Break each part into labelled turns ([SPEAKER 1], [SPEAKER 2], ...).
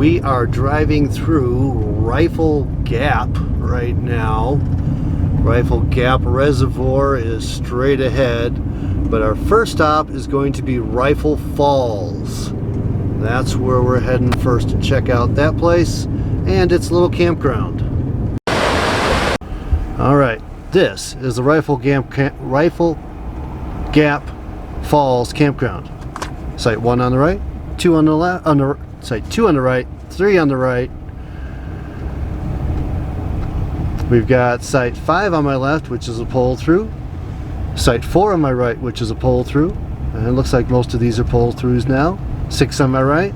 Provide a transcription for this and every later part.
[SPEAKER 1] We are driving through Rifle Gap right now. Rifle Gap Reservoir is straight ahead, but our first stop is going to be Rifle Falls. That's where we're heading first to check out that place and its little campground. Alright, this is the Rifle Gap Falls campground. Site 1 on the right, 2 on the left, site 2 on the right, 3 on the right. We've got site 5 on my left, which is a pull through. Site 4 on my right, which is a pull through. And it looks like most of these are pull throughs now. 6 on my right,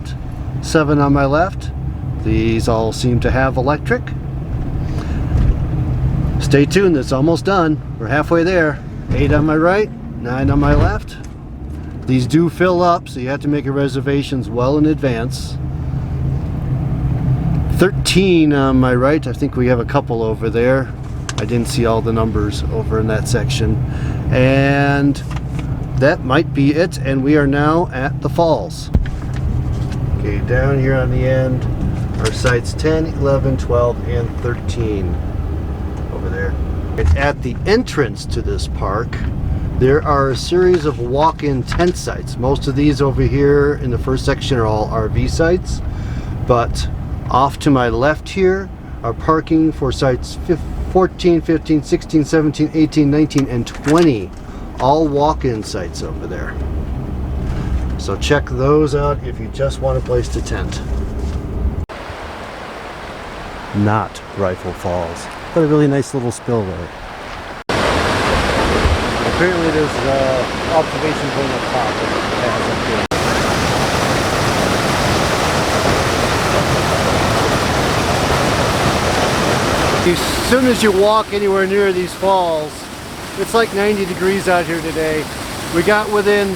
[SPEAKER 1] 7 on my left. These all seem to have electric. Stay tuned, it's almost done. We're halfway there. 8 on my right, 9 on my left. These do fill up, so you have to make your reservations well in advance. 13 on my right. I think we have a couple over there. I didn't see all the numbers over in that section. And that might be it, and we are now at the falls. Okay, down here on the end are sites 10, 11, 12, and 13 over there. And at the entrance to this park, there are a series of walk-in tent sites. Most of these over here in the first section are all RV sites, but off to my left here are parking for sites 14, 15, 16, 17, 18, 19, and 20. All walk-in sites over there. So check those out if you just want a place to tent. Not Rifle Falls, but a really nice little spillway. Apparently there's observation point up top. As soon as you walk anywhere near these falls, it's like 90 degrees out here today. We got within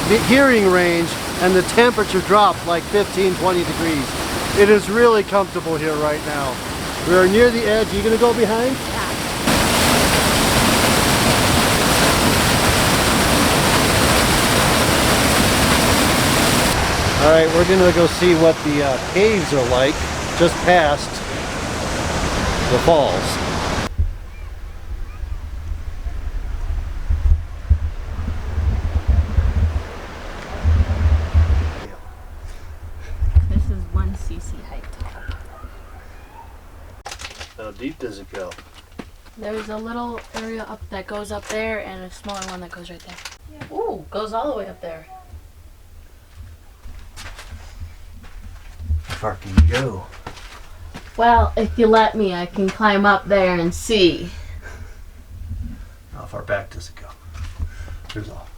[SPEAKER 1] the hearing range and the temperature dropped like 15, 20 degrees. It is really comfortable here right now. We are near the edge. Are you going to go behind?
[SPEAKER 2] Yeah.
[SPEAKER 1] Alright, we're going to go see what the caves are like just past the falls.
[SPEAKER 2] This is 1 cc height.
[SPEAKER 1] How deep does it go?
[SPEAKER 2] There's a little area up that goes up there and a smaller one that goes right there. Yeah. Ooh, goes all the way up there.
[SPEAKER 1] How far can you go?
[SPEAKER 2] Well, if you let me, I can climb up there and see.
[SPEAKER 1] How far back does it go? There's all.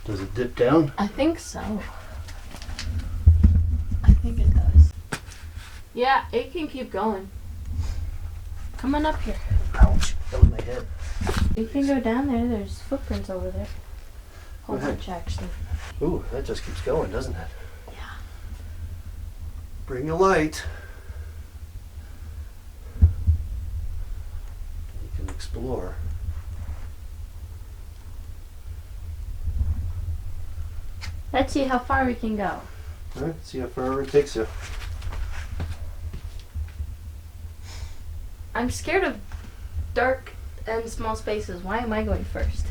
[SPEAKER 1] Does it dip down?
[SPEAKER 2] I think so. I think it does. Yeah, it can keep going. Come on up here.
[SPEAKER 1] Ouch, that was my head.
[SPEAKER 2] You can go down there. There's footprints over there. Whole
[SPEAKER 1] Go ahead.
[SPEAKER 2] bunch, actually.
[SPEAKER 1] Ooh, that just keeps going, doesn't it?
[SPEAKER 2] Yeah.
[SPEAKER 1] Bring a light. You can explore.
[SPEAKER 2] Let's see how far we can go.
[SPEAKER 1] Alright, see how far it takes you.
[SPEAKER 2] I'm scared of dark and small spaces. Why am I going first?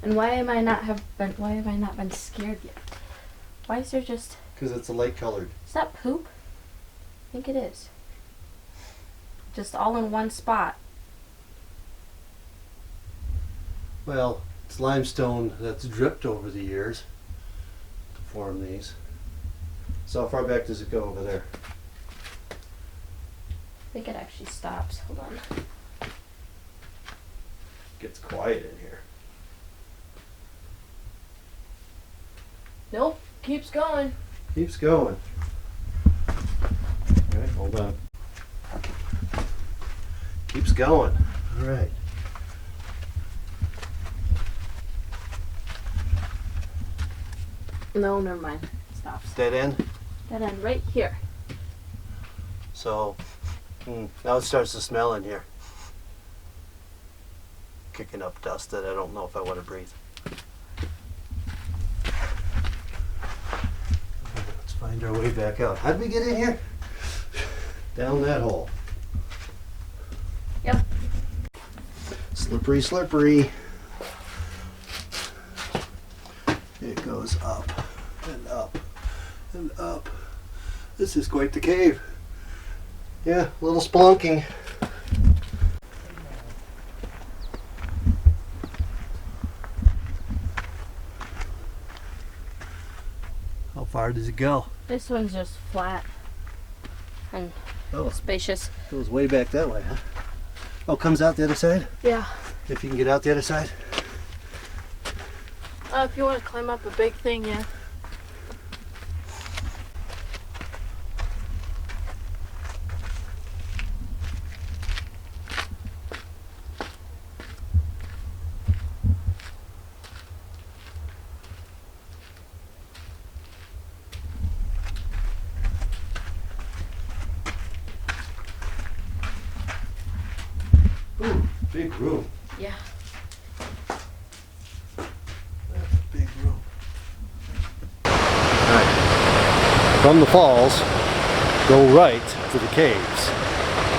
[SPEAKER 2] And why have I not been scared yet? Why is there just...
[SPEAKER 1] Because it's a light colored.
[SPEAKER 2] Is that poop? I think it is. Just all in one spot.
[SPEAKER 1] Well, it's limestone that's dripped over the years to form these. So how far back does it go over there?
[SPEAKER 2] I think it actually stops. Hold on.
[SPEAKER 1] Gets quiet in here.
[SPEAKER 2] Nope. Keeps going.
[SPEAKER 1] Keeps going. Alright, hold on. Keeps going. Alright.
[SPEAKER 2] No, never mind. It stops.
[SPEAKER 1] Dead end?
[SPEAKER 2] That end right here.
[SPEAKER 1] So, now it starts to smell in here. Kicking up dust that I don't know if I want to breathe. Let's find Find our way back out. How'd we get in here? Down that hole.
[SPEAKER 2] Yep.
[SPEAKER 1] Slippery, slippery. It goes up and up and up. This is quite the cave. Yeah, a little spelunking. How far does it go?
[SPEAKER 2] This one's just flat and spacious.
[SPEAKER 1] It goes way back that way, huh? Oh, comes out the other side?
[SPEAKER 2] Yeah.
[SPEAKER 1] If you can get out the other side?
[SPEAKER 2] If you want to climb up a big thing, yeah.
[SPEAKER 1] Ooh, big room.
[SPEAKER 2] Yeah.
[SPEAKER 1] That's a big room. Alright. From the falls, go right to the caves.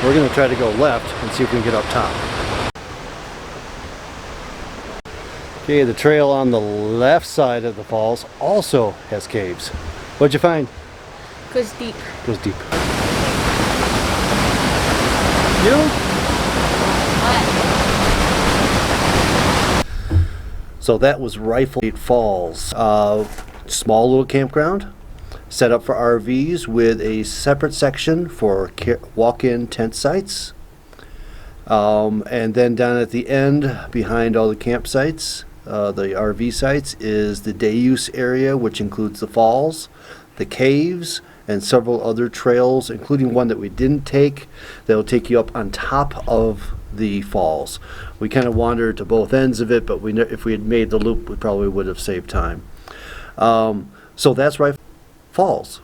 [SPEAKER 1] We're going to try to go left and see if we can get up top. Okay, the trail on the left side of the falls also has caves. What'd you find?
[SPEAKER 2] Goes deep.
[SPEAKER 1] Goes deep. You? So that was Rifle Falls. Small little campground set up for RVs with a separate section for walk-in tent sites. And then down at the end, behind all the campsites, the RV sites, is the day use area, which includes the falls, the caves, and several other trails, including one that we didn't take that will take you up on top of the falls. We kind of wandered to both ends of it, but if we had made the loop, we probably would have saved time. So that's Rifle Falls.